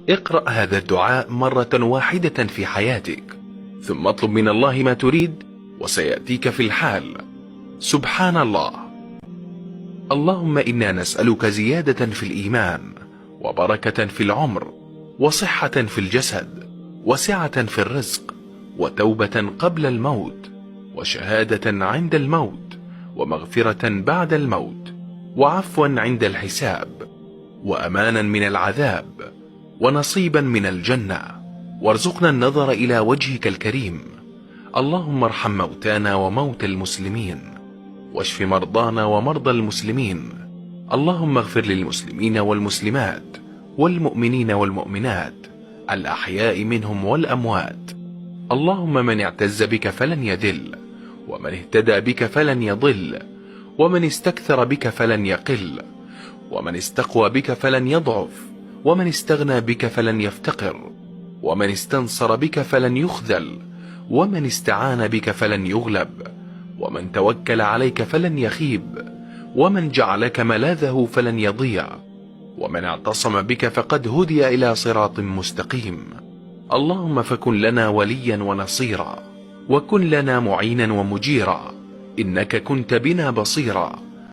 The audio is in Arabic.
اقرأ هذا الدعاء مرة واحدة في حياتك، ثم اطلب من الله ما تريد وسيأتيك في الحال. سبحان الله. اللهم إنا نسألك زيادة في الإيمان، وبركة في العمر، وصحة في الجسد، وسعة في الرزق، وتوبة قبل الموت، وشهادة عند الموت، ومغفرة بعد الموت، وعفوا عند الحساب، وأمانا من العذاب، ونصيبا من الجنة، وارزقنا النظر إلى وجهك الكريم. اللهم ارحم موتانا وموتى المسلمين، واشف مرضانا ومرضى المسلمين. اللهم اغفر للمسلمين والمسلمات والمؤمنين والمؤمنات الأحياء منهم والأموات. اللهم من اعتز بك فلن يذل، ومن اهتدى بك فلن يضل، ومن استكثر بك فلن يقل، ومن استقوى بك فلن يضعف، ومن استغنى بك فلن يفتقر، ومن استنصر بك فلن يخذل، ومن استعان بك فلن يغلب، ومن توكل عليك فلن يخيب، ومن جعلك ملاذه فلن يضيع، ومن اعتصم بك فقد هدي إلى صراط مستقيم. اللهم فكن لنا وليا ونصيرا، وكن لنا معينا ومجيرا، إنك كنت بنا بصيرا.